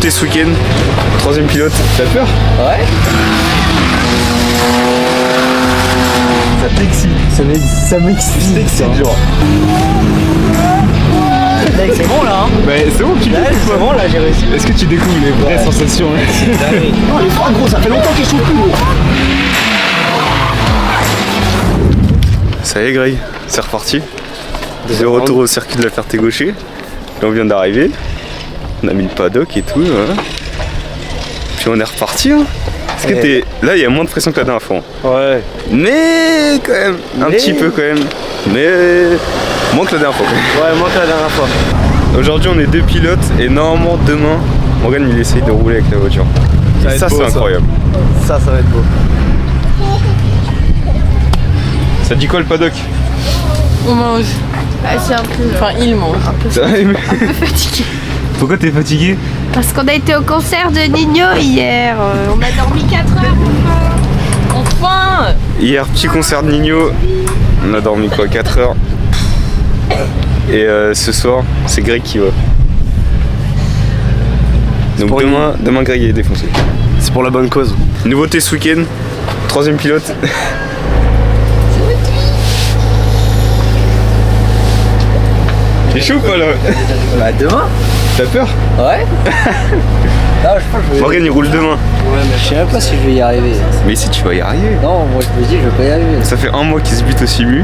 Nouveauté ce week-end, 3ème pilote. T'as peur? Ouais. Ça t'excite. Ça m'excite genre. Mec, c'est bon là hein. Bah c'est bon, tu là, c'est bon là, j'ai réussi. Est-ce que tu découvres les vraies sensations là? Non, les froids gros, ça fait longtemps qu'ils sont plus gros. Ça y est Greg, c'est reparti. De retour au circuit de la Ferté-Gaucher. Là on vient d'arriver. On a mis le paddock et tout. Voilà. Puis on est reparti. Hein. Parce que là il y a moins de pression que la dernière fois. Ouais. Mais quand même, un petit peu quand même. Mais moins que la dernière fois. Ouais, moins que la dernière fois. Aujourd'hui on est 2 pilotes et normalement demain, Morgan il essaye de rouler avec la voiture. Ça c'est incroyable. Ça va être beau. Ça dit quoi le paddock? On mange. C'est un peu... Enfin, il mange. Un peu fatigué. Pourquoi t'es fatigué? Parce qu'on a été au concert de Nino hier. On a dormi 4 heures. Enfin. Hier, petit concert de Nino. On a dormi quoi, 4 heures. Et ce soir, c'est Greg qui va. Donc demain Greg est défoncé. C'est pour la bonne cause. Nouveauté ce week-end, 3ème pilote. T'es chaud ou pas là? Bah demain. T'as peur? Ouais. Non, je pense que je vais... Morgan il roule demain. Ouais, mais je sais même pas si je vais y arriver. Mais si tu vas y arriver. Non, moi je me dis je vais pas y arriver. Ça fait 1 mois qu'il se bute au simu.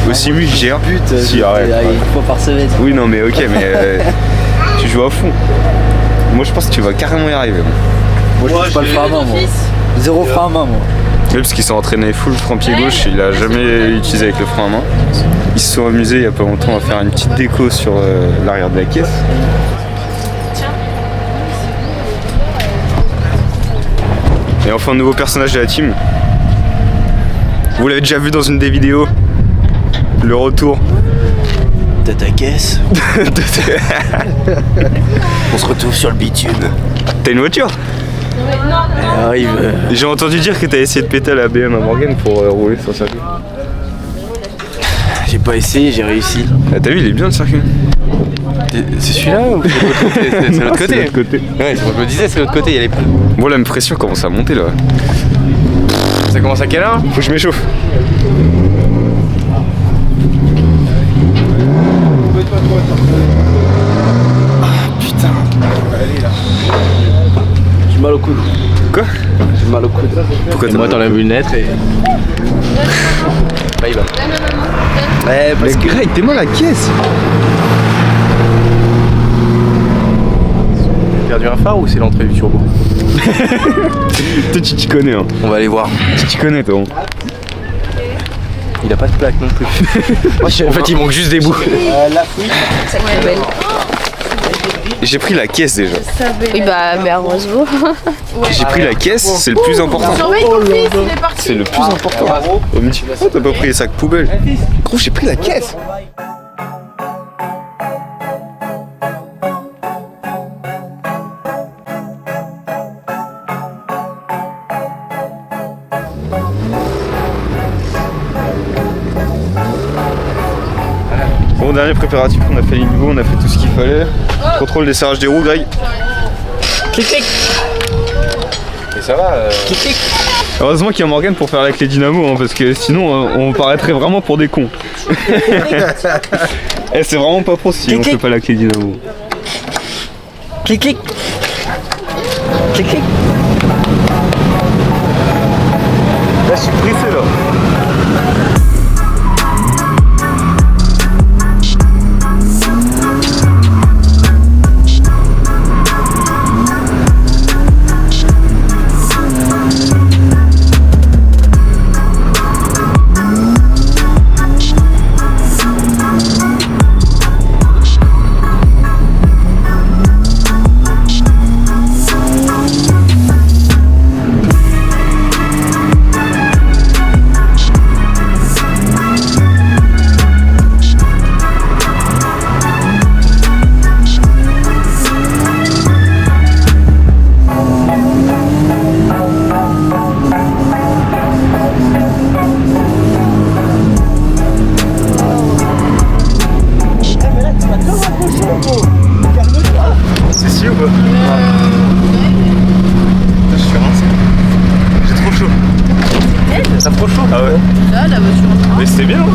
Au simu il gère. Si, arrête. Une fois par semaine. Oui non mais ok mais tu joues à fond. Moi je pense que tu vas carrément y arriver. Moi je touche pas le frein à main moi. Zéro frein à main moi. Oui parce qu'ils sont entraînés full frein pied gauche, il a jamais utilisé avec le frein à main. Ils se sont amusés il y a pas longtemps à faire une petite déco sur l'arrière de la caisse. Et enfin nouveau personnage de la team. Vous l'avez déjà vu dans une des vidéos. Le retour De ta caisse. On se retrouve sur le bitume. T'as une voiture? Elle arrive. J'ai entendu dire que t'as essayé de péter à la BM à Morgan pour rouler sur le circuit. J'ai pas essayé, j'ai réussi. Ah, t'as vu il est bien le circuit. C'est celui-là ou c'est l'autre côté? C'est l'autre côté. Ouais, je me disais c'est l'autre côté, il y a les... Bon la pression commence à monter là. Ça commence à quelle heure? Faut que je m'échauffe. Putain. Allez là. J'ai mal au coude. Quoi? J'ai mal au coude. Pourquoi moi t'enlèves une lettre et... Bah il va. Ouais, parce que... Greg, t'es moi la caisse. T'as perdu un phare ou c'est l'entrée du turbo? Toi tu t'y connais hein. On va aller voir. Tu t'y connais toi. Il a pas de plaque non plus. En fait il manque juste des bouts. La fouille. J'ai pris la caisse déjà. Oui bah mais heureusement. J'ai pris la caisse, c'est le plus important. C'est le plus important. On me dit, oh t'as pas pris les sacs poubelles. Gros j'ai pris la caisse. Bon dernier préparatif, on a fait les niveaux, on a fait tout ce qu'il fallait. Contrôle des serrages des roues Greg. Clic clic. Et ça va Clic clic. Heureusement qu'il y a Morgan pour faire la clé dynamo hein, parce que sinon on paraîtrait vraiment pour des cons. Eh, c'est vraiment pas pro si on fait pas la clé dynamo. Clic clic. Clic clic. Là je suis pressé là. ça trop chaud. Ah ouais. Là, la voiture. Mais c'était bien.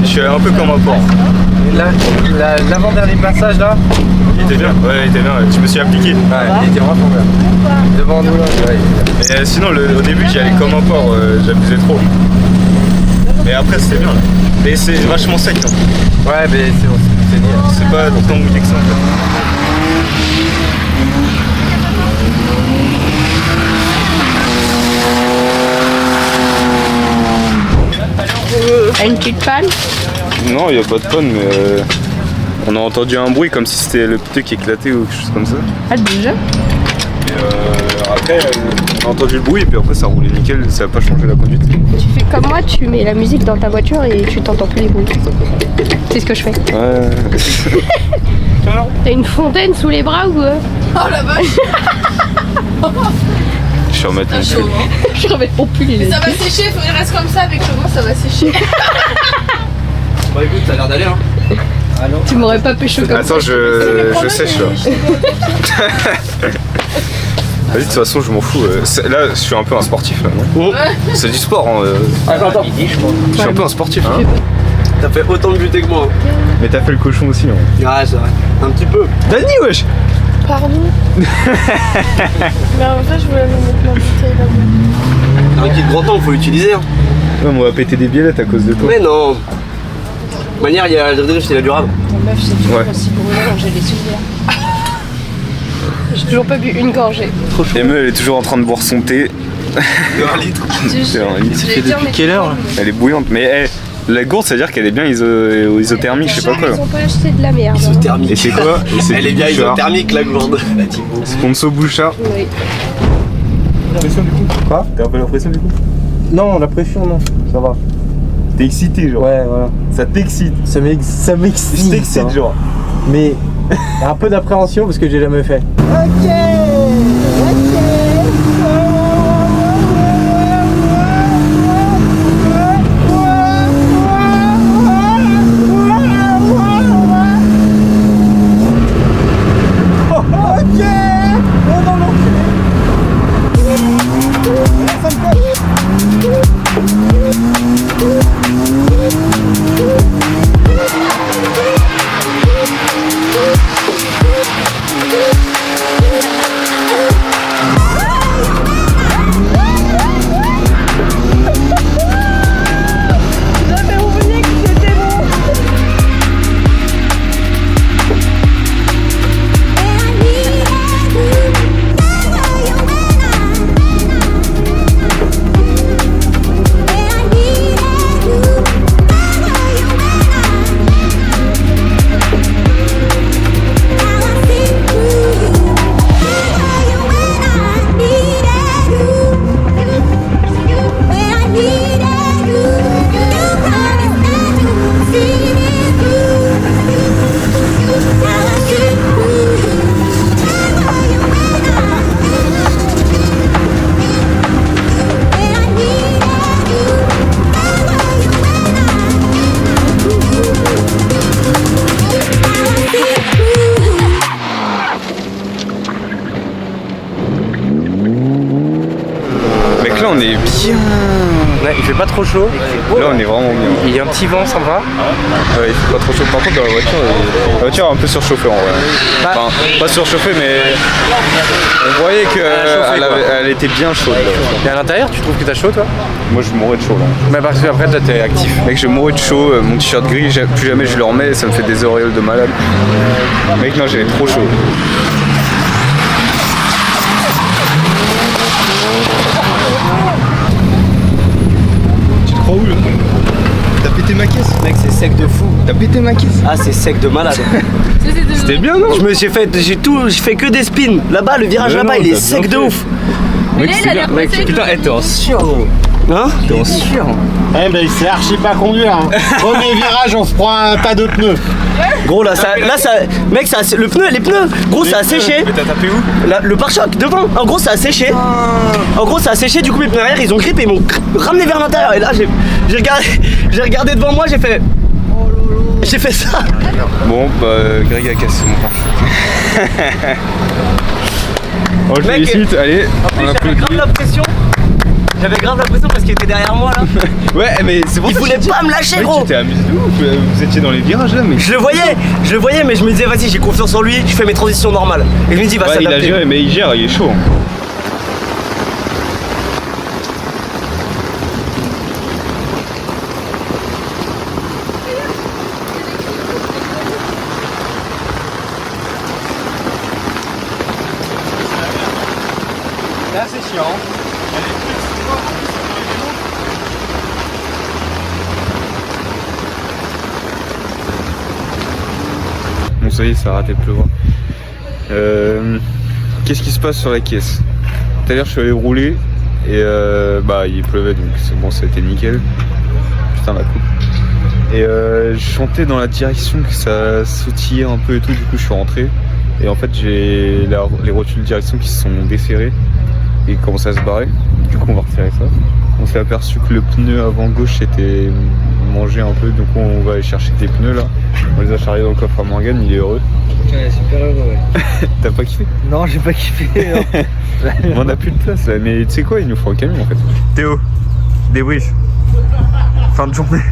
Je suis un peu comme un porc. L'avant-dernier passage là. Il était bien. Ouais, il était bien. Je me suis appliqué. Ouais, il était vraiment bien. Devant nous là. Ouais, Et sinon, au début, j'y allais comme un porc. J'abusais trop. Et après, c'était bien là. Et c'est vachement sec. Hein. ouais, mais c'est nickel. C'est pas tant mouillé que ça en fait. Une petite panne. Non, il n'y a pas de panne, mais on a entendu un bruit comme si c'était le pneu qui éclatait ou quelque chose comme ça. Ah, déjà. Et après, on a entendu le bruit et puis après ça roulait nickel, ça n'a pas changé la conduite. Tu fais comme moi, tu mets la musique dans ta voiture et tu t'entends plus les bruits. C'est ce que je fais. Ouais. T'as une fontaine sous les bras ou Oh la vache. Je suis remettre C'est une chaud. Hein. Je remets trop plus les Mais ça va sécher, faut qu'il reste comme ça avec le vent, ça va sécher. Bah écoute, ça a l'air d'aller hein. Allô. Tu m'aurais pas pécho comme ça. Attends, je sèche là. Vas-y, de toute façon, je m'en fous. Là, je suis un peu un sportif là, non? C'est du sport. Hein. Attends. Je suis un peu un sportif. Hein. T'as fait autant de buter que moi. Mais t'as fait le cochon aussi. Hein. Ouais, c'est vrai. Un petit peu. Dani, wesh. Pardon. Mais en fait, je voulais mettre ma bouteille là-bas. Un kit grand temps, faut l'utiliser. Hein. Ouais, mais on va péter des biellettes à cause de toi. Mais non. De toute manière, il y a le drift et la durable. Ton meuf, c'est toujours Ouais. aussi brûlant, j'ai les souvenirs. J'ai toujours pas bu une gorgée. Et me, elle est toujours en train de boire son thé. 1 litre. C'est un litre. Ça fait depuis quelle heure, là Elle est bouillante. Mais la gourde, ça veut dire qu'elle est bien isothermique, je sais pas quoi. Ils ont pas acheté de la merde. hein. Isothermique. Et c'est quoi? Et c'est Elle est du bien Bouchard. isothermique la gourde. La Thibaut. Sponsor Bouchard. Oui. La pression du coup? Quoi? T'as un peu la pression du coup? Non, la pression, non, ça va. T'es excité, genre. Ouais, voilà. Ça t'excite. Ça m'excite. Je t'excite, hein. genre. Mais y a un peu d'appréhension parce que j'ai jamais fait. Mec, là on est bien. Ouais, il fait pas trop chaud. Là on est vraiment bien. Il y a un petit vent sympa. Ouais, il fait pas trop chaud. Par contre, dans la voiture est un peu surchauffée en vrai. Enfin, pas surchauffée, mais on voyait qu'elle était bien chaude. Là. Et à l'intérieur, tu trouves que t'as chaud toi? Moi je mourrais de chaud là. Bah parce que après toi t'es actif. Mec, je mourrais de chaud, mon t-shirt gris, plus jamais je le remets, ça me fait des auréoles de malade. Mec, non, j'avais trop chaud. Tu te crois où là? T'as pété ma caisse? Mec, c'est sec de fou. T'as pété ma caisse? Ah, c'est sec de malade. C'était bien, non? J'ai fait que des spins. Là-bas, le virage Mais là-bas, non, il est t'as sec bien de fait. ouf. Mec, là, c'est il a bien. l'air Mec, pressé, putain, t'es en sûr. Hein? T'es en sûr. Eh ben, il sait archi pas conduire. Hein. Premier virage, on se prend un tas de pneus. Gros, là, mec, les pneus, gros, ça a séché. Mais t'as tapé où? Le pare-choc devant, en gros ça a séché. En gros ça a séché, du coup mes pneus arrière ils ont grippé et ils m'ont ramené vers l'intérieur. Et là j'ai regardé devant moi, j'ai fait ça. Bon, bah, Greg a cassé mon pare. On le Mec, félicite, allez, En plus on j'avais grave applaudit. la pression. J'avais grave l'impression parce qu'il était derrière moi là. Ouais, mais c'est pour Il ça que voulait je dis- pas me lâcher, Mec, gros. tu t'es amusé de ouf. Vous étiez dans les virages là, mais. Je le voyais, mais je me disais, vas-y, j'ai confiance en lui, je fais mes transitions normales. Et je me dis, va Ouais, il a s'adapter. géré, mais il gère, il est chaud. Là, c'est chiant. Bon, ça y est, ça a arrêté de pleuvoir. Qu'est-ce qui se passe sur la caisse? Tout à l'heure, je suis allé rouler et bah il pleuvait donc c'est bon, ça a été nickel. Putain, la coupe. Et je chantais dans la direction que ça sautillait un peu et tout, du coup je suis rentré. Et en fait, j'ai les rotules de direction qui se sont desserrées et commençaient à se barrer. Du coup, on va retirer ça. On s'est aperçu que le pneu avant gauche était mangé un peu, donc on va aller chercher des pneus là. On les a charriés dans le coffre à Morgane, il est heureux. Ouais, super heureux, ouais. T'as pas kiffé? Non, j'ai pas kiffé. On a plus de place là, mais tu sais quoi, il nous faut un camion en fait. Théo, débrief. Fin de journée.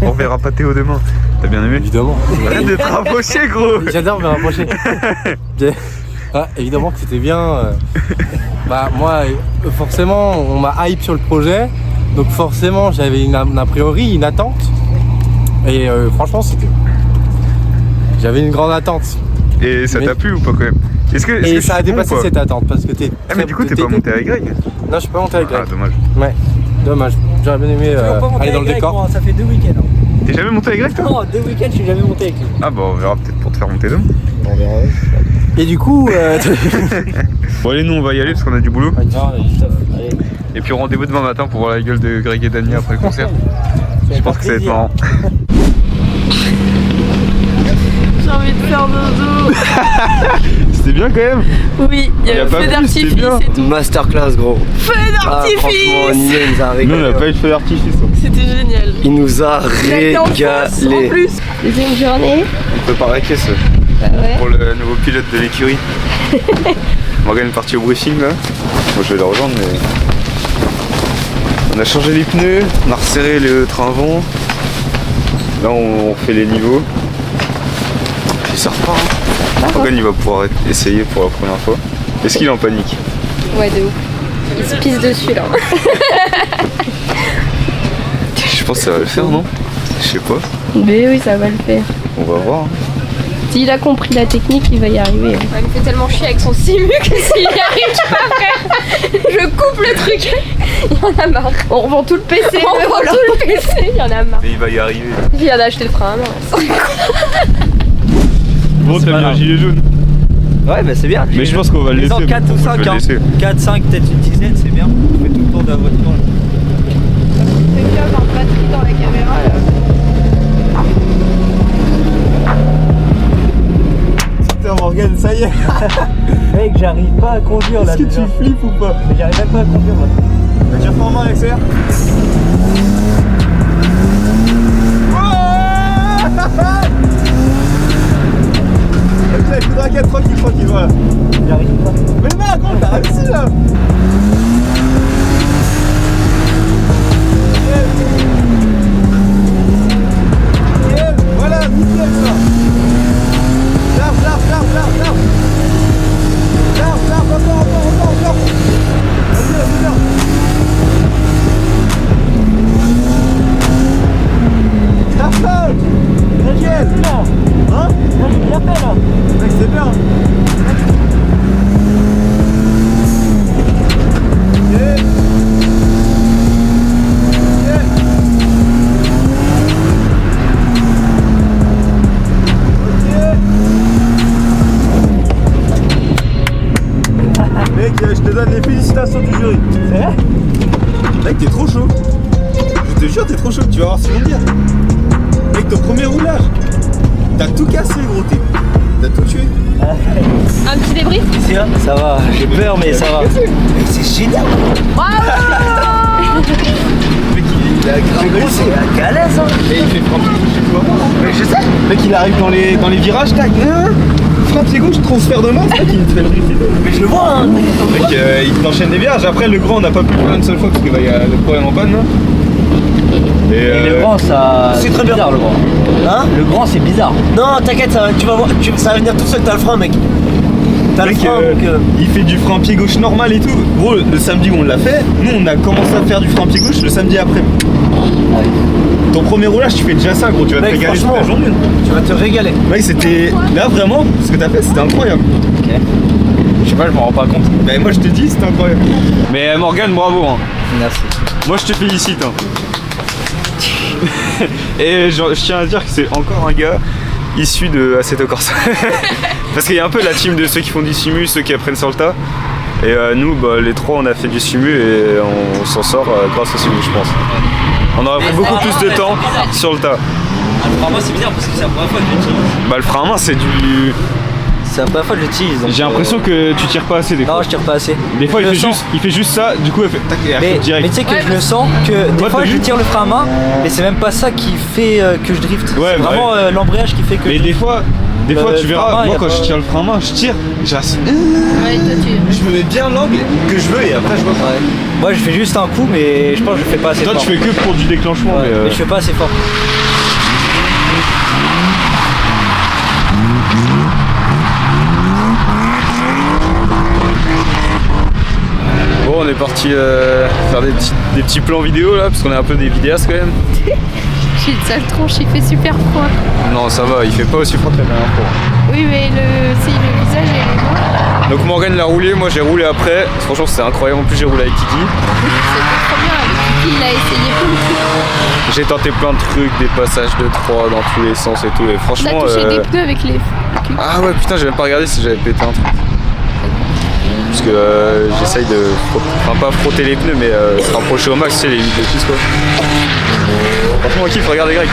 On reverra pas Théo demain. T'as bien aimé? Évidemment. Arrête de te rapprocher, gros. J'adore me rapprocher. Ah, évidemment que c'était bien. Bah moi, forcément, on m'a hype sur le projet. Donc forcément, j'avais a priori une attente. Et franchement, j'avais une grande attente. Et ça t'a plu ou pas quand même? Et ça a dépassé cette attente parce que t'es. Ah mais du coup t'es pas monté avec Greg? Non, je suis pas monté avec Greg. Ah dommage. Ouais, dommage. J'aurais bien aimé aller dans le décor. Ça fait 2 week-ends. T'es jamais monté avec Greg toi? Non, 2 week-ends, je suis jamais monté avec lui. Ah bah on verra peut-être pour te faire monter demain. On verra. Et du coup. Bon allez, nous on va y aller parce qu'on a du boulot. Allez. Et puis rendez-vous demain matin pour voir la gueule de Greg et Dany après le concert. Je pense que ça va être marrant. J'ai envie de faire dodo. C'était bien quand même. Oui, il y Y a a le pas feu plus, d'artifice c'était bien. et tout. Masterclass, gros. Feu Franchement, d'artifice. Nino, il nous a Nous régalé. on a pas eu de feu d'artifice. C'était génial. Il nous a La été en France, en régalé. plus. Deuxième journée. On prépare la caisse Bah ouais. pour le nouveau pilote de l'écurie. Morgane est parti au briefing là. Moi je vais le rejoindre mais. On a changé les pneus, on a resserré le train avant. Là on fait les niveaux. Puis ça repart. Hein. Morgane il va pouvoir essayer pour la première fois. Est-ce qu'il est en panique? Ouais, de ouf. Il se pisse dessus là. Je pense que ça va le faire non? Je sais pas. Mais oui, ça va le faire. On va voir. Hein. S'il a compris la technique, il va y arriver. Il me fait tellement chier avec son simu que s'il y arrive pas à faire, je coupe le truc. Il y en a marre. On revend tout le PC. On revend tout le PC. Il y en a marre. Mais il va y arriver. Il vient d'acheter le frein à main. Bon t'as mis un gilet jaune. Ouais, bah c'est bien. Mais je pense qu'on va le laisser. 4 ou Je vais 5, le hein. laisser. 4, 5, peut-être une dizaine, c'est bien. On fait tout le tour de la voiture. C'est bien avoir batterie dans la caméra là. Putain, Morgane, ça y est. Mec, j'arrive pas à conduire là. Est-ce que tu flippes ou pas? Mais j'arrive même pas à conduire là. Tu refais en main avec ça? Il faudra 4 fois qu'il faut qu'il voit. J'arrive pas. Mais non, gros, t'as réussi là. Nickel. Voilà, nickel ça. Large, large, large, large, large. Large, large, encore. Vas-y, vas-y, large. Large. Nickel. Hein? J'ai bien fait là. Mec, c'est bien. Ok. Mec, je te donne les félicitations du jury. C'est vrai? Mec, t'es trop chaud. Je te jure, t'es trop chaud. Tu vas voir ce qu'ils vont dire. Mec, ton premier roulage, t'as tout cassé, gros. T'as tout tué. Un petit débrief. Ça va, j'ai peur, mais ça va. Mais c'est génial. Mec, il a grave réussi. C'est la galère, hein. Et il fait prendre tout chez toi. Mais je sais. Mec, il arrive dans les virages, tac. frein pied gauche, transfert de main, c'est ça qui te fait le drifter. Mais je le vois, hein. Mec, il t'enchaîne des virages. Après, le grand, on n'a pas pu le faire une seule fois parce qu'il y a le problème en panne. Là. Et Le grand, ça. c'est très bizarre, bien. le grand. Hein? Le grand, c'est bizarre. Non, t'inquiète, tu vas voir, ça va venir tout seul, t'as le frein, mec. T'as le Mec, frein, donc. il fait du frein pied gauche normal et tout. Gros, le samedi où on l'a fait, nous on a commencé à faire du frein pied gauche le samedi après. Ton premier roulage, tu fais déjà ça, gros, tu vas te Mec, régaler toute la franchement, journée. Tu vas te régaler. Mec, c'était. Là vraiment, ce que t'as fait, c'était incroyable. Je sais pas, je m'en rends pas compte. Mais moi je te dis, c'était incroyable. Mais Morgane, bravo. Hein. Merci. Moi je te félicite. Hein. Et je tiens à dire que c'est encore un gars issu de Assetto Corsa. Parce qu'il y a un peu la team de ceux qui font du simu, ceux qui apprennent sur le tas. Et nous, bah, les trois, on a fait du simu et on s'en sort grâce au simu, je pense. On aurait pris beaucoup plus de temps sur le tas. Le frein à main, c'est bizarre parce que c'est la première fois que je l'utilise. Bah le frein à main, c'est du... C'est la première fois que je l'utilise. donc, J'ai l'impression que tu tires pas assez des fois. Non, je tire pas assez. Des fois Je le sens. il fait juste ça, du coup elle fait tac et elle Mais fait direct. tu sais que je le sens que des Ouais, fois t'as je vu tire le frein à main et c'est même pas ça qui fait que je drift. Ouais, c'est bah vraiment l'embrayage qui fait que Mais je des fois tu frein à verras, main, y moi a quand pas- je tire le frein à main, je tire, Ouais, toi, tu. je me mets bien l'angle que je veux et après je vois. Ouais. Moi je fais juste un coup mais je pense que je fais pas assez Toi fort. tu fais que pour du déclenchement Ouais, mais mais je fais pas assez fort. Bon, on est parti faire des petits plans vidéo là parce qu'on est un peu des vidéastes quand même. J'ai une sale tronche, il fait super froid. Non, ça va, il fait pas aussi froid que la dernière fois. Oui, mais le visage est loin. Donc Morgane l'a roulé, moi j'ai roulé après. Franchement, c'était incroyable. En plus, j'ai roulé avec Kiki. C'était trop bien avec Kiki, il a essayé plein de trucs. J'ai tenté plein de trucs, des passages de 3 dans tous les sens et tout. Et On franchement. a touché des pneus avec les. Ah ouais, putain, j'ai même pas regardé si j'avais pété un truc. Parce que j'essaye de. Enfin, pas frotter les pneus, mais se rapprocher au max, tu sais, les limites de piste quoi. Franchement, on kiffe, regardez Greg.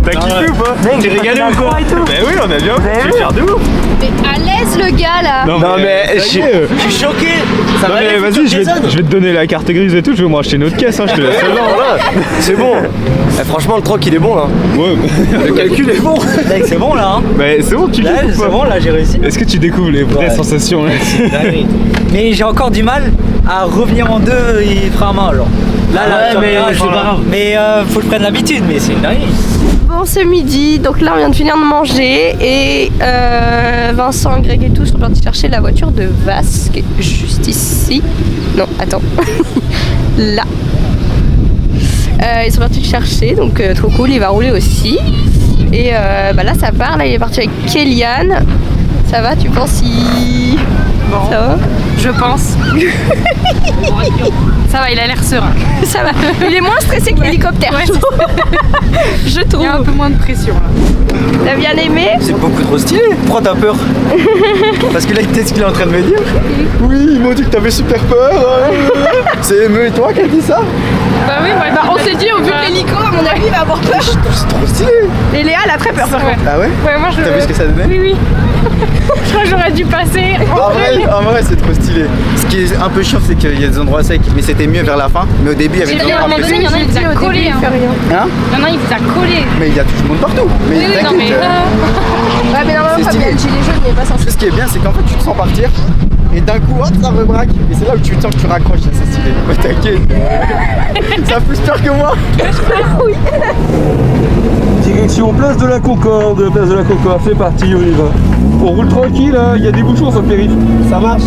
T'as kiffé ou pas? T'es régalé ou quoi? Bah oui, on a bien vu, tu veux faire de ouf. Mais à l'aise le gars là. Non mais je suis choqué. Ça Non va mais aller, vas-y, futur Jason. je vais te donner la carte grise et tout, je vais me racheter une autre caisse, hein, je te laisse Non, voilà, c'est bon. Franchement, le troc il est bon là. Ouais, Le calcul est bon. Mec, c'est bon là hein. mais c'est bon, tu Là, kiffes ou c'est pas? bon là, j'ai réussi. Est-ce que tu découvres les vraies Ouais. sensations là? Mais j'ai encore du mal à revenir en deux et frein à main alors. Là, Ouais, mais c'est pas grave. Mais faut que je prenne l'habitude, mais c'est une dinguerie. Bon, c'est midi, donc là on vient de finir de manger et Vincent, Greg et tous sont partis chercher la voiture de Vas qui est juste ici. Non, attends. Là. Ils sont partis le chercher, donc trop cool, il va rouler aussi. Et bah là ça part, là il est parti avec Kéliane. Ça va, tu penses il... Bon. Ça va? Je pense. Ça va, il a l'air serein. Ça va. Il est moins stressé que l'hélicoptère. Ouais, Je il y a un trouve. peu moins de pression là. T'as bien aimé? C'est beaucoup trop stylé. Pourquoi t'as peur? Parce que là, il ce qu'il est en train de me dire. Oui, ils m'ont dit que t'avais super peur. C'est Eme et toi qui a dit ça? Bah oui, ouais, bah on s'est dit au vu de l'hélico, à mon avis, il va avoir peur. C'est trop stylé. Et Léa, elle a très peur par contre. Ah ouais? Ouais, moi je. T'as vu ce que ça donnait? Oui, oui. Je crois que j'aurais dû passer. En vrai, c'est trop stylé. Ce qui est un peu chiant, c'est qu'il y a des endroits secs, mais c'était mieux vers la fin. Mais au début, il y avait J'ai des dit à un endroits moment plus donné, il y en a, il vous a collé. Hein. Hein? Il y en a, il vous a collé. Mais il y a tout le monde partout. Mais Oui, oui, non, mais. t'inquiète. Ouais, mais normalement, C'est comme il y a le stylé. gilet jaune, il est pas censé. Ce qui est bien, c'est qu'en fait, tu te sens partir. Et d'un coup, hop, ça rebraque. Et c'est là où tu sens que tu raccroches. C'est stylé. Ouais, t'inquiète. Ça a plus peur que moi. Direction place de la Concorde, c'est parti, on y va. On roule tranquille, hein, il y a des bouchons sur le périph'. Ça marche.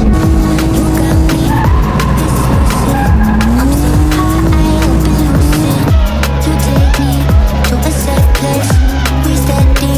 To take me to a safe place. We steady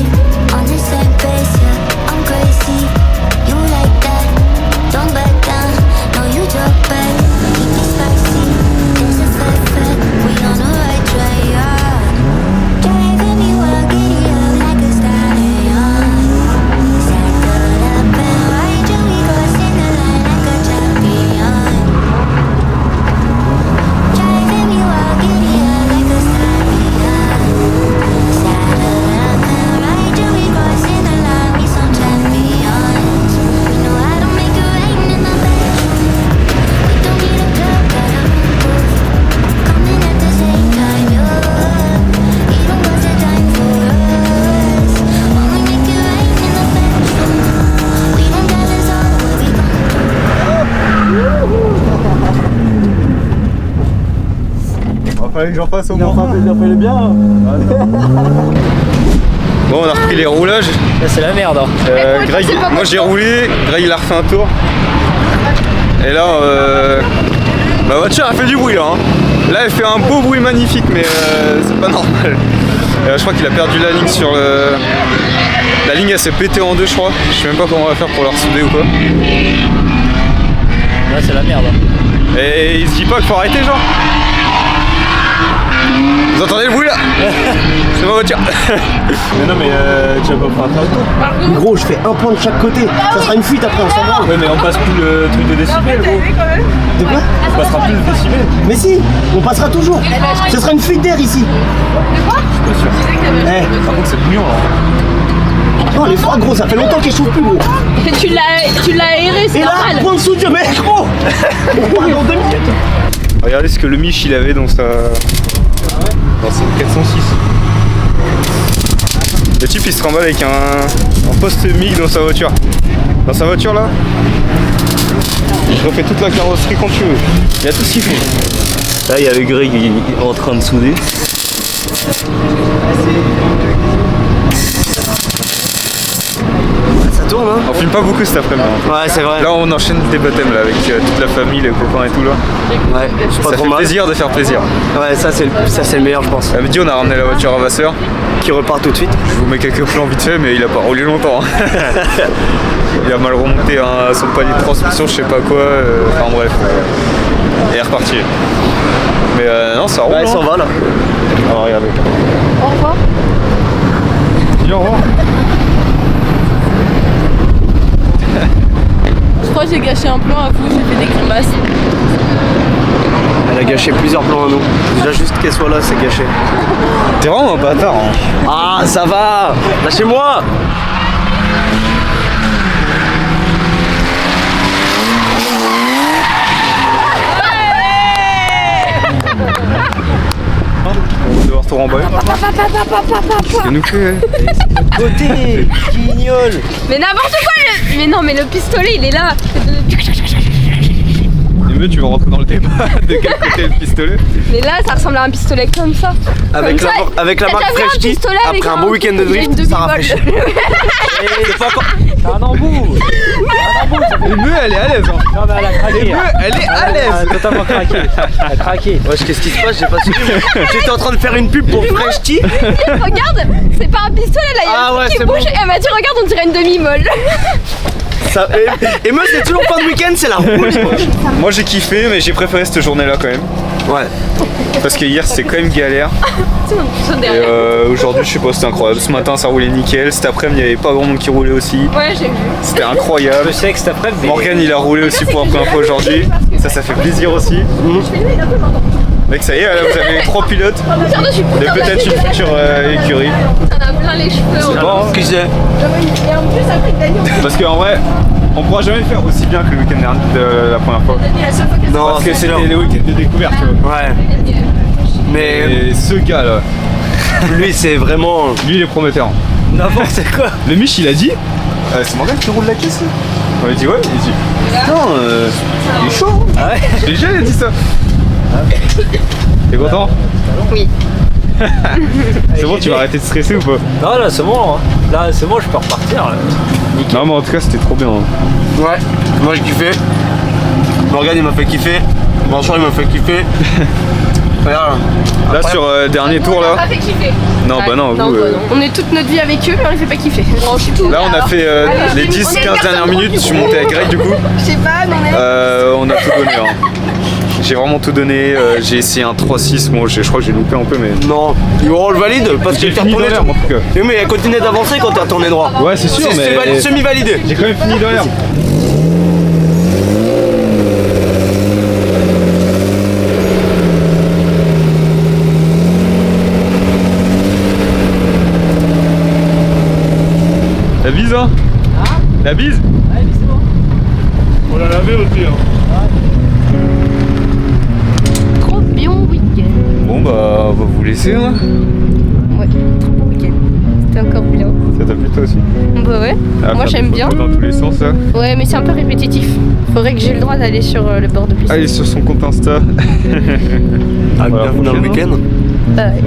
Fallait que j'en fasse au Il a moins. enfin fait le bien. Bon, on a repris les roulages. Là, c'est la merde. Hein. Greg, moi j'ai roulé, Greg il a refait un tour. Et là, ma voiture a fait du bruit là. Hein. Là, elle fait un beau bruit magnifique, mais c'est pas normal. Je crois qu'il a perdu la ligne sur le. La ligne elle s'est pétée en deux, je crois. Je sais même pas comment on va faire pour la ressouder ou quoi. Là, c'est la merde. Hein. Et il se dit pas qu'il faut arrêter, genre. Vous entendez le bruit là? C'est ma voiture. Mais non, mais tu vas pas prendre un tour. Mais gros, je fais un point de chaque côté. Ça sera une fuite après, on s'en va. Ouais, mais on passe plus le truc de décibel, gros. De quoi? On passera plus le décibel. Mais si, on passera toujours. Ce sera une fuite d'air ici. Je suis pas sûr. Eh, Par contre, c'est bouillant là. non, les froids, gros, ça fait longtemps qu'ils chauffent plus, gros. Tu l'as aéré, c'est Et là, normal. point de soudure, mais gros. On arrive en 2 minutes. Regardez ce que le Mich il avait dans sa. Dans sa 406. Le type il se remballe avec un poste MIG dans sa voiture. Dans sa voiture là, je refais toute la carrosserie quand tu veux. Il y a tout ce qu'il faut. Là, il y avait Greg en train de souder. Ça tourne, hein? On filme pas beaucoup cet après-midi. Ouais, c'est vrai. Là on enchaîne des baptêmes là avec toute la famille, les copains et tout là. Ouais, je suis pas Ça trop fait mal. plaisir de faire plaisir. Ouais, ça c'est le meilleur, je pense. À midi on a ramené la voiture à Vasseur. Qui repart tout de suite. Je vous mets quelques plans vite fait mais il a pas roulé longtemps. Il a mal remonté son palier de transmission, je sais pas quoi. Enfin bref. Et il est reparti. Mais non ça roule. Ouais, il s'en va là. Alors regardez. Au revoir. Dis au revoir. Je crois que j'ai gâché un plan à vous, j'ai fait des grimaces. Elle a gâché plusieurs plans à nous. Déjà juste qu'elle soit là, c'est gâché. T'es vraiment un bâtard. Hein. Ah, ça va. Lâchez-moi. On va devoir tout remballer. Qu'est-ce que nous fait? Côté, guignol. Mais n'importe quoi Mais non, mais le pistolet, il est là. mieux tu vas rentrer dans le débat de quel côté le pistolet. Mais là, ça ressemble à un pistolet comme ça. Avec Comme ça, avec la t'as marque déjà vu un Fresh Tea, pistolet avec après un beau week-end de avec drift, une ça demi-molle. rafraîchit. C'est pas encore... C'est un embout. Le mieux elle est à l'aise. Hein. Non mais elle a craqué. Le mieux elle est à Elle l'aise. a totalement craqué. Elle a craqué. Wesh, qu'est-ce qui se passe? J'ai pas suivi. J'étais en train de faire une pub pour Fresh Tea. Regarde, c'est pas un pistolet là, il y a Ah un truc ouais, qui c'est bouge. bon. Et elle m'a dit, regarde, on dirait une demi-molle. Ça, et moi, c'est toujours fin de week-end, c'est la roue libre. Moi j'ai kiffé mais j'ai préféré cette journée là quand même. Ouais. Parce que hier c'était quand même galère. C'est mon pistolet Et derrière. aujourd'hui je sais pas, c'était incroyable. Ce matin ça roulait nickel, cet après-midi il n'y avait pas grand monde qui roulait aussi. Ouais, j'ai vu. C'était incroyable. Je sais que cet après-midi. Morgan il a roulé aussi pour la première fois aujourd'hui. Ça fait plaisir aussi. Mec ça y est, là, vous avez 3 pilotes. Tire dessus. Et peut-être une future écurie. T'en as plein les cheveux. C'est bon, Qui c'est? Et en plus, après, Daniel. parce qu'en vrai, on pourra jamais faire aussi bien que le week-end dernier de la première fois. La seule fois qu'elle Non, Parce que c'est sûr. c'était le week-end de découverte, tu vois. Ouais. Mais Et ce gars là, lui, c'est vraiment. lui il est prometteur. N'importe quoi. Le Mich il a dit c'est Morgan qui roule la caisse là. On lui a dit ouais, il dit non, il est chaud. Ah ouais. J'ai déjà dit ça. T'es content? Oui. C'est bon, tu vas arrêter de stresser ou pas? Non là c'est bon. Hein. Là c'est bon, je peux repartir. Là. Non mais en tout cas c'était trop bien. Hein. Ouais. Moi, j'ai kiffé. Morgan, il m'a fait kiffer. Bonsoir, il m'a fait kiffer. Regarde. Là Après- sur dernier tour On là. a pas fait kiffer. Non bah non, vous. On est toute notre vie avec eux, mais on les fait pas kiffer. Là on a fait les 10-15 dernières minutes, je suis monté avec Greg du coup. Je sais pas, mais On a tout donné. Hein. J'ai vraiment tout donné, j'ai essayé un 3-6, bon je crois que j'ai loupé un peu mais. Non. On le valide parce J'ai qu'il t'a fini dans retourné. l'air en tout cas. Oui, mais elle continue d'avancer quand t'as tourné droit. Ouais c'est sûr C'est mais. semi-validé. J'ai quand même fini dans l'air. La bise hein? La bise? Ouais, mais c'est bon. On l'a lavé aussi hein. trop bien week-end. Bon bah on va vous laisser hein. Ouais, trop bon week-end. C'était encore bien. Ça t'a plu toi aussi? Bah bah ouais. À Moi, faire j'aime des bien. photos dans tous les sens là. Ouais, mais c'est un peu répétitif. Faudrait que j'ai le droit d'aller sur le bord de piscine. Allez sur son compte Insta. Ah, Voilà, bienvenue dans le prochaine. week-end. Ouais.